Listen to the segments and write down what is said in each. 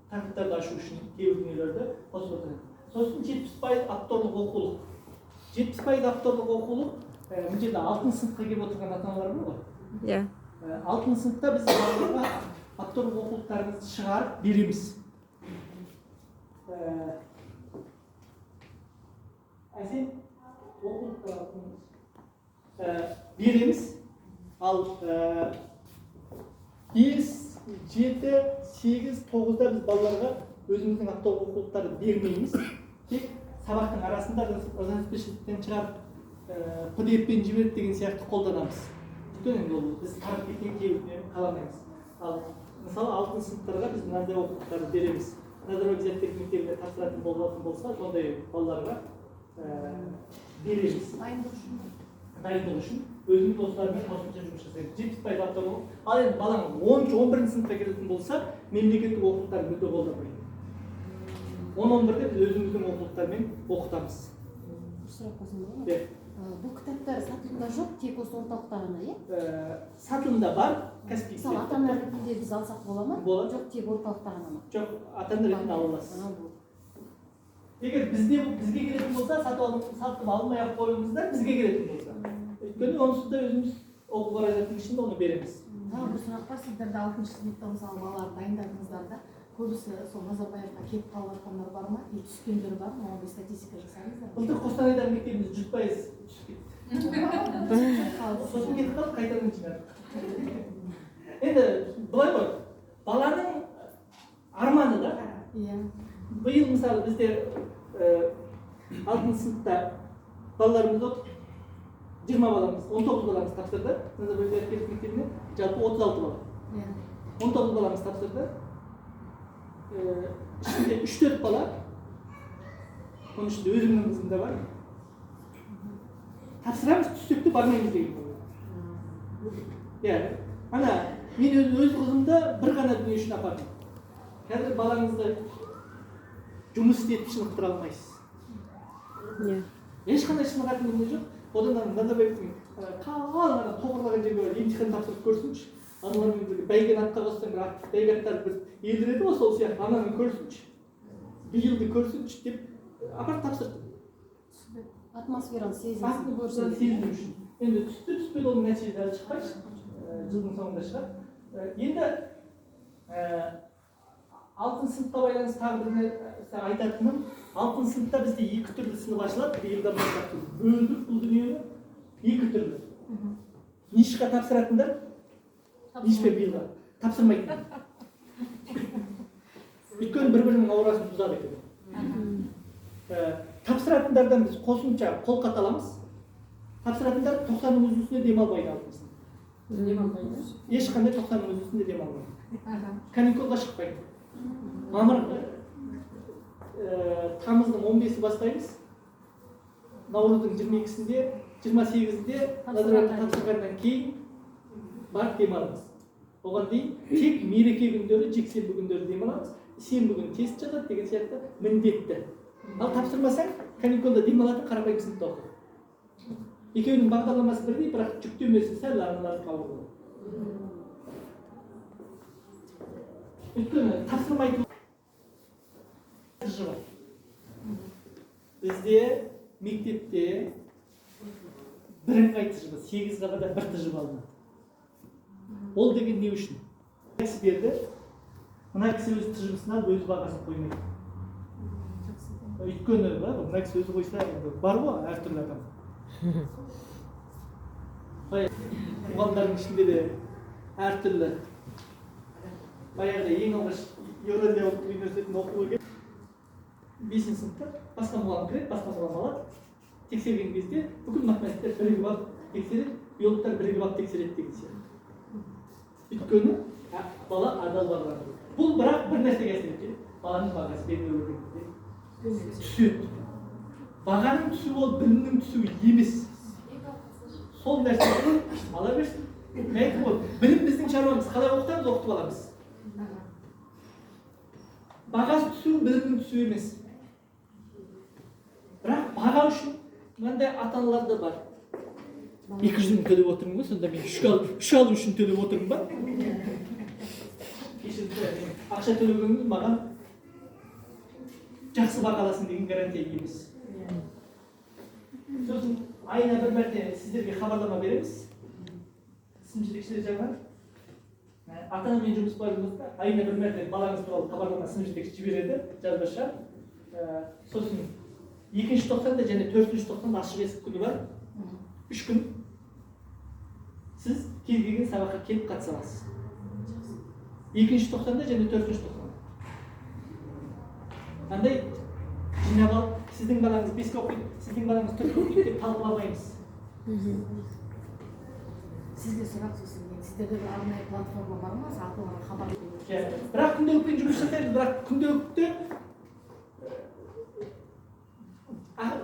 тақырыптарды ашу үшін кейбір дүниелерді қосып отырады. Сосын 70% авторлық оқулық. 70% авторлық оқулық, мына жерде 6 сыныпқа келіп отырған ата-аналар бар ғой. Иә. 6 сыныпта біз балаларға авторлық оқулықтарымызды шығарып береміз. Әсен оқулықтар береміз. Ал 5, 7, 8, 9-да біз балаларға өзіміздің авторлық оқулықтарды бермейміз. Тек сабақтың арасында разноспешіліктен шығарып PDF-пен жіберіп деген сияқты қолданамыз. Өйткені біз қарап кеткен кейбіріне қаламаймыз. Ал мысалы 6 сыныптарға біз мынандай оқулықтарды береміз. Назарбаев Зияткерлік мектебіне тапсыратын болатын болса, сондай балаларға береміз. Дайындық үшін өзіміз осылармен қосымша жұмыс жасаймыз. 70% авторлық. Ал енді балаң 10-11 сыныпқа келетін болса, мемлекеттік оқулықтар мүлде қолданбайды. 10-11-де біз өзіміздің оқулықтармен оқытамыз. Сұрақ қойсам ба? Бұл кітаптар сатылымда жоқ, тек осы орталықта ғана, иә? Сатылымда бар, Каспий. Мысалы, ата-ана ретінде біз алсақ бола ма? Болады. Жоқ, тек орталықта ғана ма? Жоқ, ата-ана ретінде ала аласыз. Егер бізге келетін болса, сатып алмай-ақ қойыңыздар, бізге келетін болса. Өйткені онсыз да өзіміз оқу қаражатының ішінде оны береміз. Бір сұрақ бар, сіздерді 6 сыныпта мысалы балалар дайындадыңыздар да, көбісі сол Назарбаевқа кетіп қалып жатқандар бар ма? Түскендер бар ма? Ондай статистика жасадыңыздар ма? Былтыр Қостанайдағы мектебіміз 100% түсіп кетті. Сосын кетіп қалып, қайтадан жинадық. Енді былай ғой, баланың арманы да. Биыл мысалы бізде 6 сыныпта балаларымыз оқып, 20 баламыз, 19 баламыз тапсырды. Назарбаев Зияткерлік мектебіне жалпы 36 бала. 19 баламыз тапсырды. Ішінде 3-4 бала, оның ішінде өзімнің қызым да бар. Тапсырамыз, түссек те бармаймыз деген болды. Иә, ана мен өз қызымды бір ғана дүние үшін апардым. Қазір балаңызды жұмыс істетіп шынықтыра алмайсыз. Ешқандай шынығатын дүние жоқ. Одан Назарбаевтың қалған тоғырлаған жерге бар, емтихан тапсырып көрсінші. Аналармен бірге бәйген атқа қоссаң, бәйге аттар бір елдіреді ғой, сол сияқты анамен көрсінші. Биылды көрсінші деп апарып тапсырды. Атмосфераны сезіну үшін. Енді түсті түспеді, оның нәтижесі әлі шықпайды. Жылдың соңында шығар. Енді 6 сыныпқа байланысты тағы бір айтатыным, 6 сыныпта бізде 2 түрлі сынып ашылады. Биылдан бастап бөлдік бұл дүниені 2 түрлі. Нишқа тапсыратындар, нишпен биылға тапсырмайтын. Өйткені бір-бірінің аурасын бұзады екен. Тапсыратындардан біз қосымша қолхат аламыз. Тапсыратындар 90-ның үстінде демалмайды алдымыз. Ешқандай 90-ның үстінде демалмайды. Каникулға шықпайды. Тамыздың 15-і бастаймыз. Наурыздың 22-сінде, 28-інде Назарбаевты тапсырғаннан кейін барып демаламыз. Оған дейін тек мереке күндері, жексенбі күндері демаламыз. Сенбі күні тест жатады деген сияқты міндетті. Ал тапсырмасаң, каникулда демалатын қарапайым сыныпта оқы. Екеуінің бағдарламасы бірдей, бірақ жүктемесі сәл арналары қауырды. Өйткені тапсырмайтын тыжы бар. Бізде мектепте бірыңғай тыжы бар, 8 қабада бір тыжы алынады. Ол деген не үшін? Кісі берді, мына кісі өз тыжымысынан өз бағасын қоймайды. Өйткені мына кісі өзі қойса, бар ғой әртүрлі адам. Мұғалімдардың ішінде де әртүрлі. Баяғыда ең алғаш Еуразиялық университетінде оқуға келіп, 5-ші сыныпта басқа мұғалім кіреді, басқа мұғалім алады. Тексерген кезде бүкіл математиктер бірігіп алып тексереді, биологтар бірігіп алып тексереді деген сияқты. Өйткені бала адал барған. Бұл бірақ бір нәрсеге әсер етеді. Баланың бағасы белгілі түседі. Бағаның түсуі ол білімнің түсуі емес. Сол нәрсені ала берсін. Білім біздің шаруамыз, қалай оқытамыз, оқытып аламыз. Бағасы түсу білімнің түсуі емес. Бірақ баға үшін мынандай ата-аналар да бар. 200 мың төлеп отырмын ғой, сонда мен 3 алу үшін төлеп отырмын ба? Ақша төлегеніңіз маған жақсы баға аласың деген гарантия емес. Сосын айына бір мәрте сіздерге хабарлама береміз. Сынып жетекшілер жағынан ата-анамен жұмыс барымызда айына бір мәрте балаңыз туралы хабарлама сынып жетекші жібереді жазбаша. Сосын 2-ші тоқсанда және 4-ші тоқсанда ашық есік күні бар. 3 күн сіз кез келген сабаққа келіп қатыса аласыз. 2-ші тоқсанда және 4-ші тоқсанда. Андай жинап алып, сіздің балаңыз 5-ке оқиды, сіздің балаңыз 4-ке оқиды деп талқыламаймыз. Сізге сұрақ сосын, сіздерде бір арнайы платформа бар ма? Атыларға хабар беру. Бірақ күнделікпен жұмыс жасаймыз, бірақ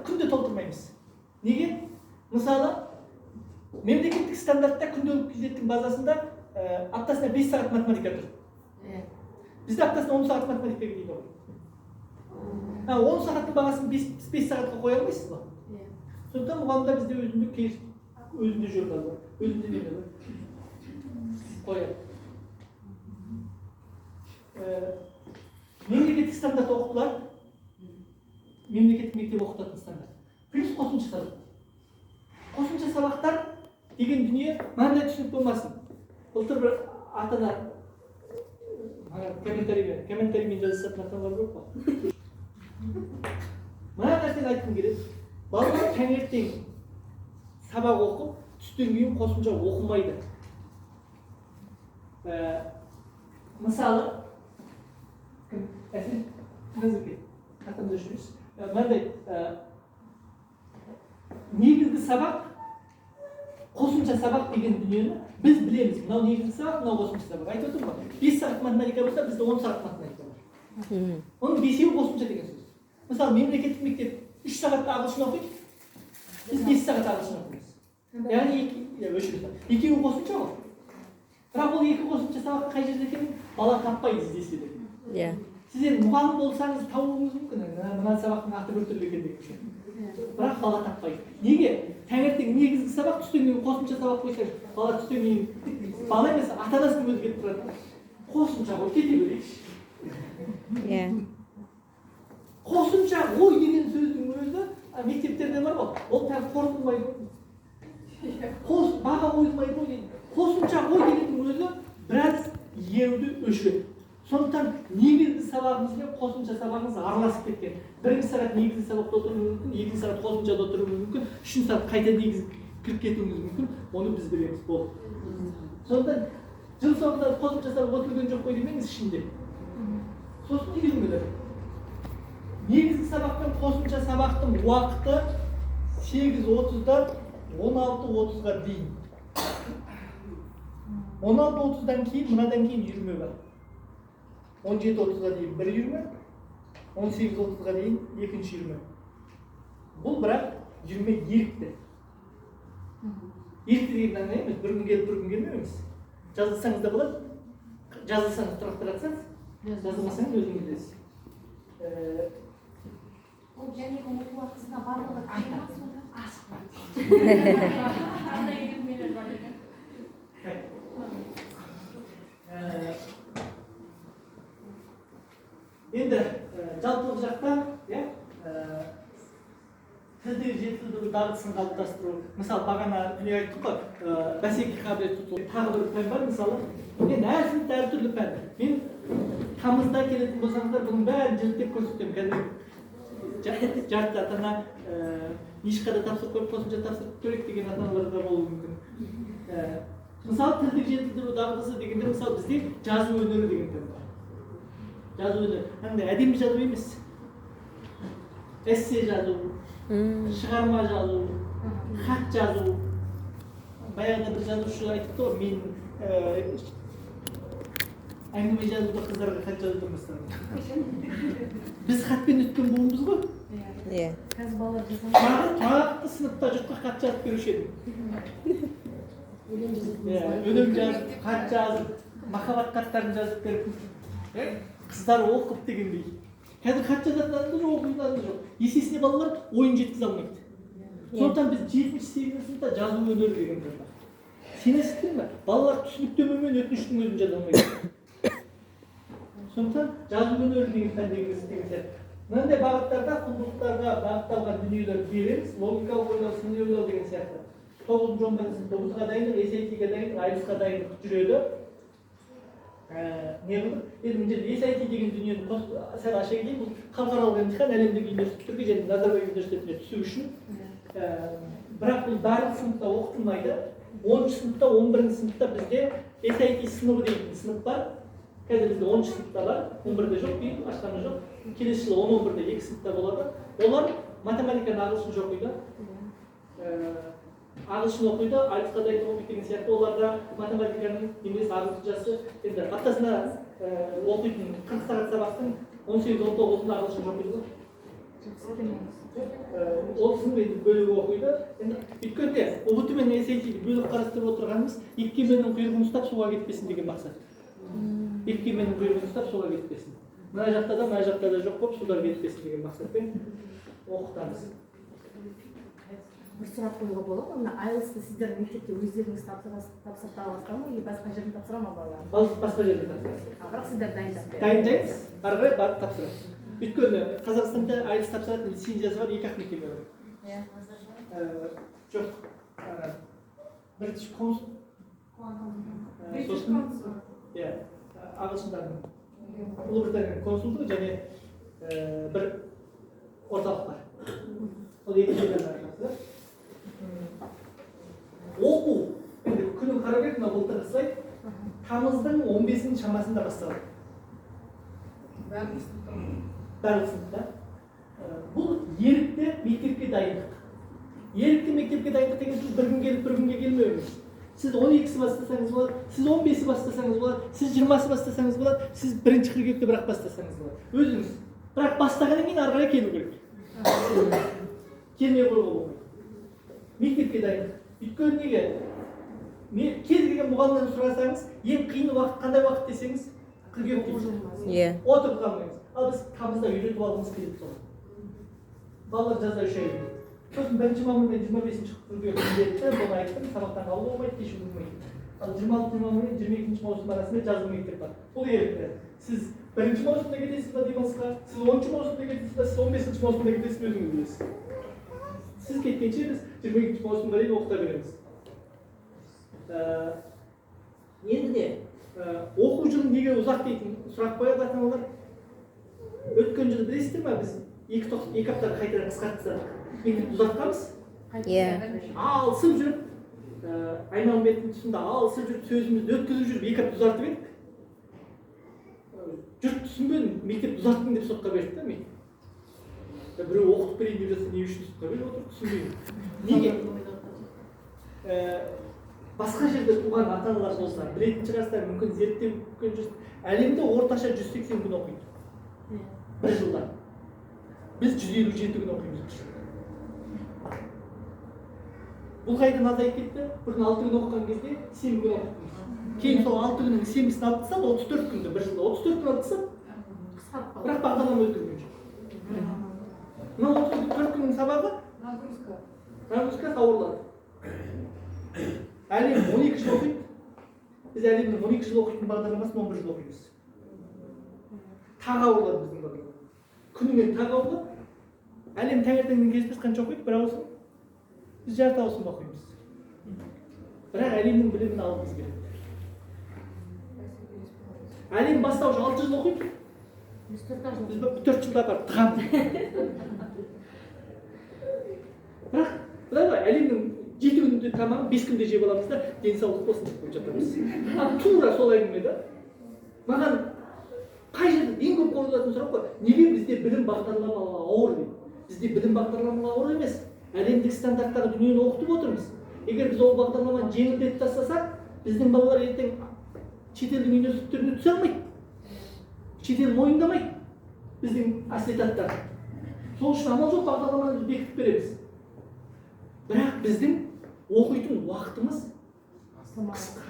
күнде толтырмаймыз. Неге? Мысалы, мемлекеттік стандартта күнделік күзеттің базасында аптасына 5 сағат математика тұр. Бізде аптасына 10 сағат математика дейді ғой. 10 сағаттың бағасын 5 сағатқа қоя алмайсыз ба? Сондықтан мұғалімдер бізде өзінде жол бар, өзінде не бар? Қояды. Мемлекеттік стандарт оқытылар, мемлекеттік мектеп оқытатын стандарт. Плюс қосымша сабақ. Қосымша сабақтар деген дүние мынандай түсінік болмасын. Былтыр бір ата-ана комментариймен жазысатын ата-аналар көп қой. Мына нәрсені айтқым келеді. Балалар таңертең сабақ оқып, түстен кейін қосымша оқымайды. Мысалы, мынандай негізгі сабақ, қосымша сабақ деген дүниені біз білеміз. Мынау негізгі сабақ, мынау қосымша сабақ. Айтып отырмын ба? 5 сағат математика болса, бізде 10 сағат математика бар. Оның 5-еуі қосымша деген сөз. Мысалы, мемлекеттік мектеп 3 сағатта ағылшын оқиды, біз 5 сағат ағылшын оқимыз. Яғни екеуі қосымша ғой. Бірақ ол екі қосымша сабақ қай жерде екенін бала таппай іздесе де. Сіздер мұғалім болсаңыз табуыңыз мүмкін. Мына сабақтың аты біртүрлі екен деген. Бірақ бала таппайды. Неге? Таңертең негізгі сабақ, түстен кейін қосымша сабақ қойсаңыз, бала түстен кейін бала емес, ата-анасының өзі кетіп тұрады. Қосымша ғой, кете берейікші. Қосымша ой деген сөздің өзі мектептерде бар ғой, ол тағы қорытылмайды. Баға қойылмайды ғой дейді. Қосымша ой дегеннің өзі біраз еруді өшіреді. Сондықтан негізгі сабағыңыз бен қосымша сабағыңыз араласып кеткен. 1-ші сағат негізгі сабақта отыруыңыз мүмкін, 2-ші сағат қосымшада отыруыңыз мүмкін, 3-ші сағат қайта негізгі кіріп кетуіңіз мүмкін. Оны біз білеміз, болды. Сондықтан жыл соңында қосымша сабақ отырген жоқ қой демеңіз ішінде. Сосын не біліңіздер? Негізгі сабақ пен қосымша сабақтың уақыты 8:30-дан 16:30-ға дейін. 16:30-дан кейін, мынадан кейін үйірме бар. 17:30-ға дейін бір үйірме, 18:30-ға дейін екінші үйірме. Бұл бірақ үйірме ерікті. Ерікті деген емес, бір күн келіп, бір күн келмейміз. Жазылсаңыз да болады, жазылсаңыз тұрақтыратсаңыз, жазылмасаңыз өзіңіз білесіз. Ол және оқу уақытысында барлығы асықпайды. Енді жалпылық жақтан тілді жетілдіру дағдысын қалыптастыру. Мысалы, бағана дүние айттық қой, бәсекеге қабілетті тұту. Тағы бір пән бар, мысалы. Енді әртүрлі пән. Мен тамызда келетін болсаңыздар, бұның бәрін жіліктеп көрсетемін. Жарты ата-ана ешқада тапсырып қойып, қосымша тапсырып керек деген ата-аналар да болуы мүмкін. Мысалы, тілдік жетілдіру дағдысы дегенде, мысалы, бізде жазу өнері деген пән бар. Жазу өнері. Әдемі жазу емес. Эссе жазу, шығарма жазу, хат жазу. Баяғыда бір жазушы айтыпты ғой, мен әңгіме жазуды қыздарға хат жазудан бастадым. Біз хатпен өткен буынбыз ғой. қазір балалар Тұрақты сыныпта жұртқа хат жазып беруші едім. Өлең жазып, хат жазып, махаббат хаттарын жазып беріп, қыздар оқып дегендей. Қазір хат жазатын адамдар жоқ, оқитын адамдар жоқ. Есесіне балалар ойын жеткізе алмайды. Сондықтан біз 7-8 сыныпта жазу өнері деген бар. Сенесіздер ме? Балалар түсініктемемен өтініштің өзін жаза алмайды. Сондықтан жазу өнері деген пән деген сияқты. мынандай бағыттарда құндылықтарға бағытталған дүниелер береміз, логикалық ойлау, сыни ойлау деген сияқты. 9-11 сыныпта дайындық, SAT-ге дайындық, IELTS-ға дайындық жүреді. Не қылдық? Енді мына жерде SAT деген дүниені сәл аша кетейін. Бұл халықаралық емтихан әлемдік университеттерге және Назарбаев университетіне түсу үшін. Бірақ бұл барлық сыныпта оқытылмайды. 10-шы сыныпта, 11-ші сыныпта бізде SAT сыныбы дейтін сынып бар. Қазір бізде 10-шы сыныпта бар, 11-де жоқ, кейін ашқаны жоқ. Келесі жылы 10-11-де 2 сыныпта болады. Олар математиканы ағылшынша оқиды. Ағылшын оқиды, IELTS-қа дайындық оқиды деген сияқты. Оларда математиканың немесе ағылшыншасы енді аптасына оқитын 40 сағат сабақтың 18-19-ында ағылшынша оқиды. Ол сынып енді бөлігі оқиды. Өйткенде ұбт мен SAT-ді бөліп қарастырып отырғанымыз екі кеменің құйрығын ұстап суға кетпесін деген мақсат. Екі кеменің құйрығын ұстап суға кетпесін. Мына жақта да, мына жақта да жоқ болып судар кетпесін деген мақсатпен оқытамыз. Бір сұрақ қоюға болады ма? IELTS-ті сіздер мектепте өздеріңіз тапсырта аласыздар ма? Басқа жерден тапсыра ма балалар? Басқа жерден тапсырасыз. Бірақ сіздер дайындап Дайындаймыз, ары қарай барып тапсырамыз. Өйткені Қазақстанда IELTS тапсыратын лицензиясы бар, 2-ақ мектебі бар. Жоқ. British Council. Сосын ағылшындардың Ұлыбританияның консулдығы және бір орталық бар. Ол екі жерден арқасы. Оқу, енді күнін қарап ек, мына былтырғы слайд, тамыздың 15-інің шамасында басталады. Барлық сыныпта. Бұл ерікті мектепке дайындық. Ерікті мектепке дайындық деген сөз бір күн келіп, бір күнге келмеуіміз. Сіз 12-сі бастасаңыз болады, сіз 15-сі бастасаңыз болады, сіз 20-сі бастасаңыз болады, сіз 1-ші қыркүйекте бірақ бастасаңыз болады. Өзіңіз. Бірақ бастағаннан кейін ары қарай келу керек. Келмей қойуға болмайды. Мектепке дайындық. Өйткені неге? Кез келген мұғалімнен сұрасаңыз, ең қиын уақыт қандай уақыт десеңіз, қыркүйек дейсіз. Отырып қалмайсыз. Ал біз тамызда үйретіп алғымыз келеді соны. Балалар жазда 3 ай үйренеді. Сосын 1 мамыр мен 25-ші қыркүйек күндерінде бұны айттым, сабақтан қалу болмайды, кеш болмайды. Ал 26 мамыр мен 22 маусым арасында жазғы мектеп бар. Бұл ерікті. Сіз 1 маусымда кетесіз ба демалысқа, сіз 10 маусымда кетесіз ба, сіз 15 маусымда кетесіз бе, өзіңіз білесіз. Сіз кеткенше біз 22 маусымға дейін оқыта береміз. Енді не? Оқу жылы неге ұзақ дейтін сұрақ қояды ата-аналар. Өткен жылы білесіздер ме, біз 2 аптаны қайтадан қысқартсақ, мектепті ұзартқанбыз. Алысып жүріп, Айманбеттің тұсында алысып жүріп, сөзімізді өткізіп жүріп, 2 апта ұзартып едік. Жұрт түсінбеді, мектепті ұзарттың деп сотқа берді да мектеп. Біреу оқытып берейін деп жатса, не үшін сотқа беріп отыр, түсінбеймін. Неге? Басқа жерде туған ата-аналар болса, білетін шығарсыздар, мүмкін зерттеу мүмкін жүрсіз. Әлемде орташа 180 күн оқиды. Bir жылда. Біз 157 күн оқимыз бір жылда. Бұл қайдан азайып кетті? Бұрын 6 күн оқыған кезде 7 күн оқыдық. Кейін сол 6 күннің 7-сін алып тастап, 34 күнді бір жылда 34 күн алып тастап, бірақ бағдарлама өткізген жоқ. Мына 34 күннің сабағы нагрузка ауырлады. Әлем 12 жыл оқиды. Біз әлемнің 12 жыл оқитын бағдарламасын 11 жыл оқимыз. Тағы ауырлады біздің бағдарлама. Күнімен тағы ауырлады. Әлем таңертеңнен кешке қанша оқиды? Бір ауысым. Біз жарты ауысым оқимыз. Бірақ әлемнің білімін алғымыз келеді. Әлем бастауыш 6 жыл оқиды. Біз 4 жылда барып тығамыз. Бірақ әлемнің 7 күнде тамағын 5 күнде жеп аламыз да, денсаулық болсын деп қойып жатамыз. Тура сол әңгіме да. Маған қай жерде ең көп қойылатын сұрақ қой, неге бізде білім бағдарламалары ауыр дейді? Бізде білім бағдарламалары ауыр емес. Әлемдік стандарттағы дүниені оқытып отырмыз. Егер біз ол бағдарламаны жеңілдетіп тастасақ, біздің балалар ертең шетелдің университеттеріне түсе алмайды. Шетел мойындамайды біздің ассетаттар. Сол үшін амал жоқ, бағдарламаны бекітіп береміз. Бірақ біздің оқитын уақытымыз қысқа,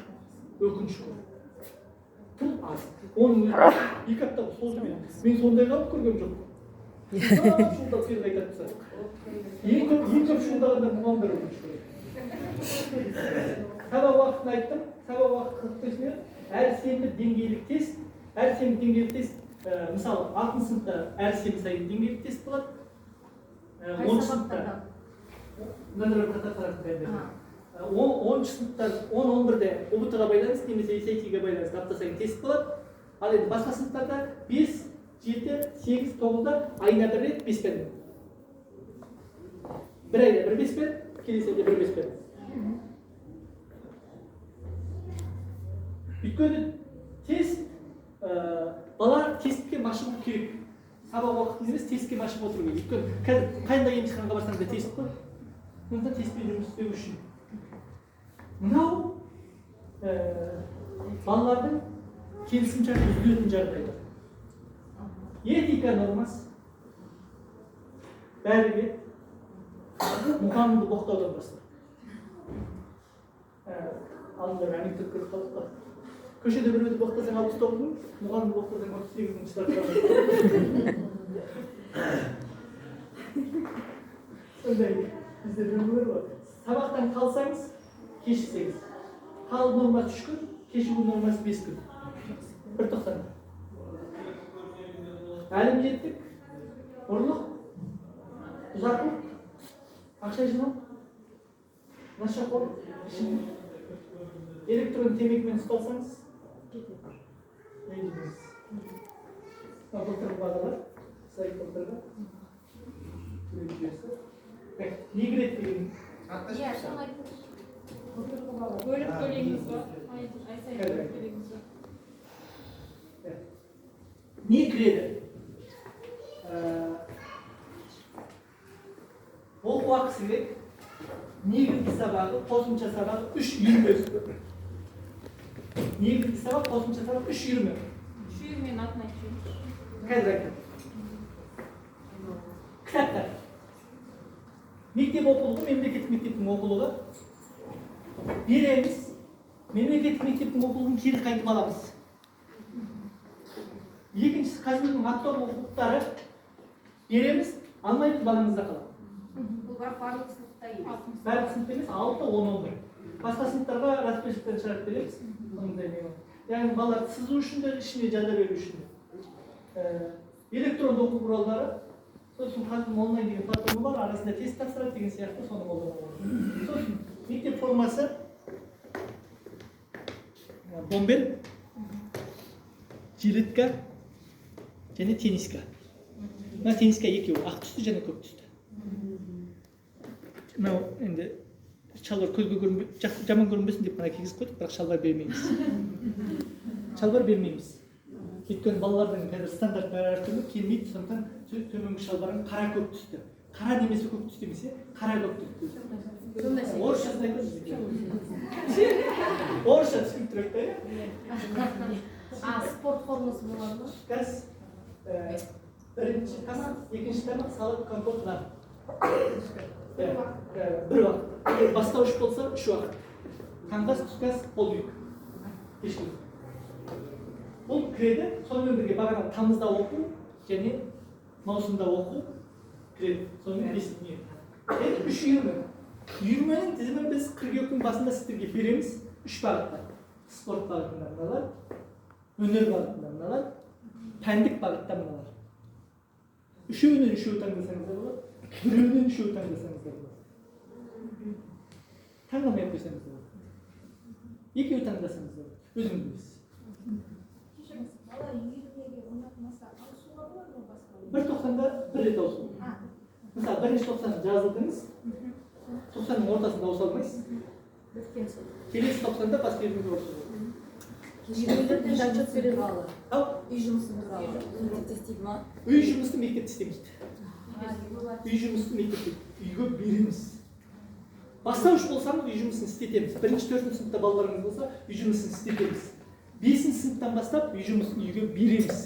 өкінішке. Тым аз. Оның 2 апта созып мен сондай қалып көргем жоқ. Шуылдап сені қайтарып тастадық. Ең көп шуылдағандар мұғалімдер өкінішке. Сабақ уақытын айттым. Сабақ уақыты 45 минут. Әр сенбі деңгейлік тест. Мысалы 6 сыныпта әр сен сайын деңгейлік тест болады. 10 сыныпта мынадай қатар 10 сыныпта 10-11-де ұбт-ға байланысты немесе SAT-ге байланысты апта сайын тест болады. Ал енді басқа сыныптарда 5, 7, 8, 9-да айына бір рет 5 пән. Bir ayda bir 5 пән, келесі айда бір 5 пән. Өйткені тест, бала тестке машығу керек. Сабақ уақытында емес, тестке машығып отыру керек. Өйткені қазір қандай емтиханға барсаң да тест қой. Мұнда тестпен жұмыс істеу үшін. Мынау балалардың келісімшарт үзілетін жағдайда. Этика нормасы бәріге мұғалімді боқтаудан бастап. Алдында анекдот көріп қалдық. Көшеде біреуді боқтасаң 69 мың, мұғалімді боқтасаң 38 мың штраф. Сондай бізде біреулер бар. Сабақтан қалсаңыз, кешіксеңіз. Қалу нормасы 3 күн, кешігу нормасы 5 күн. 1.90. Әлімжеттік, ұрлық, ұзақлық, ақша жинау, нашақор, электрон темекімен ұсталсаңыз, ренжімеңіз. Былтырғы бағалар, сайт былтырғы. Не кіреді деген? Бөліп төлейміз ба? Айсай бөліп төлейміз ба? Не кіреді? Оқу ақысы керек. Негізгі сабағы, қосымша сабағы 3.20. Негізгі сабақ, қосымша сабақ 3.20. 3 мен атын айтып Қазір айтамын. Кітаптар. Мектеп оқулығы, мемлекеттік мектептің оқулығы. Береміз. Мемлекеттік мектептің оқулығын кері қайтып аламыз. Екіншісі қазірдің атаулы оқулықтары береміз, алмайтын балаңызда қалады. Бұл барлық сыныпта емес. Барлық сыныпта емес, 6-10-11. Басқа сыныптарға распределениеден шығарып береміз. Яғни балалар сызу үшін де, ішіне жаза беру үшін де. Электронды оқу құралдары, сосын қазір онлайн деген платформа бар, арасында тест тапсырады деген сияқты соны қолданады. Сосын мектеп формасы бомбер, жилетка және тениска. Мына тениска екеуі, ақ түсті және көк түсті. Мынау енді шалбар көзге көрінбей, жаман көрінбесін деп мына кигізіп қойдық, бірақ шалбар бермейміз. Шалбар бермейміз. Өйткені балалардың қазір стандарттары әртүрлі келмейді, сондықтан төменгі шалбарын қара көк түсті. Қара немесе көк түсті емес, қара көк түсті. Орысшасын айтасыз. Орысша түсініп тұрады да. Спорт формасы болады ма? Қазір бірінші тамақ, екінші тамақ салат, компот, нан. Бір уақыт. Бастауыш болса 3 уақыт. Таңғы ас, түскі ас, полдник. Кешкі. Бұл кіреді, сонымен бірге бағана тамызда оқу және маусымда оқу кіреді. Сонымен 5 дүние. Енді 3.20. 20-нің тізімін біз қыркүйектің басында сіздерге береміз. 3 бағытта. Спорт бағытында мыналар, өнер бағытында мыналар, пәндік бағытта мыналар. Үшеуінен үшеу таңдасаңыздар болады, біреуінен үшеу таңдасаңыздар болады. Таңдамай қойсаңыздар болады. Екеу таңдасаңыздар болады. Өзіңіз білесіз. Бала 20-ге ұнатмаса, ауысуға болады ма басқа? 1.90-да бір рет ауысу. Мысалы, бірінші 90 жазылдыңыз, 90-ның ортасында ауыса алмайсыз. Келесі 90-да басқа ердің ауысу. Жүйелерден отчет береді бала. Үй жұмысын туралы. жұмысты мектепте істемейді. Үй жұмысын мектепте үйге береміз. Бастауыш болсаңыз үй жұмысын істетеміз. 1-4 сыныпта балаларыңыз болса, үй жұмысын істетеміз. 5 сыныптан бастап үй жұмысын үйге береміз.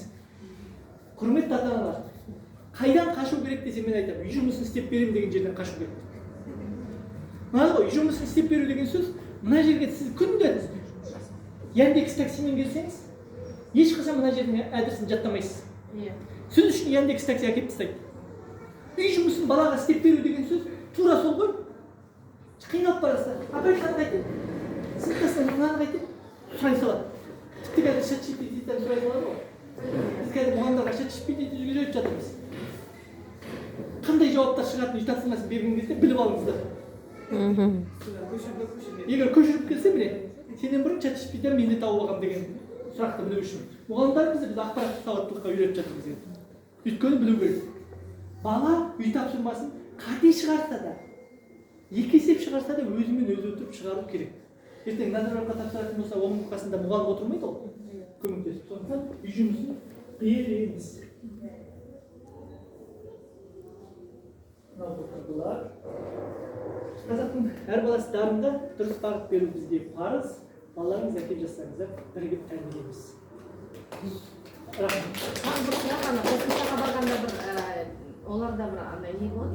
Құрметті ата-аналар, қайдан қашу керек десе мен айтамын, үй жұмысын істеп беремін деген жерден қашу керек. Мына ғой, үй жұмысын істеп беру деген сөз, мына жерге сіз күнде Яндекс таксимен келсеңіз, ешқашан мына жердің адресін жаттамайсыз. Сіз үшін Яндекс такси әкеліп тастайды. Үй жұмысын балаға істеп беру деген сөз тура сол ғой. Қиналып барасыз. Апай қайтып, сыныптасынан мынаны қайтып сұрай салады. Тіпті қазір ChatGPT-ден сұрай салады ғой. Biz қазір мұғалімдерге шетішпейді үйретіп жатырмыз. Қандай жауаптар шығатынын үй тапсырмасын берген кезде біліп алыңыздар. Егер көшіріп келсе міне, сенен бұрын чатишпиден мен де тауып алғам деген сұрақты білу үшін. Мұғалімдерімізді біз ақпараттық сауаттылыққа үйретіп жатырмыз енді. Өйткені білу керек. Бала үй тапсырмасын қате шығарса да, екі есеп шығарса да өзімен өзі отырып шығару керек. Ертең назарбаевқа тапсыратын болса, оның қасында мұғалім отырмайды ол. Көмектесіп. Сондықтан үй жұмысын береміз. Қазақтың әр баласы дарында, дұрыс бағыт беру бізге парыз. Балаларыңыз әкеп жасаңыздар, бірігіп тәрбиелейміз. Рахмет. Қосымшаға барғанда бір оларда бір андай не болады.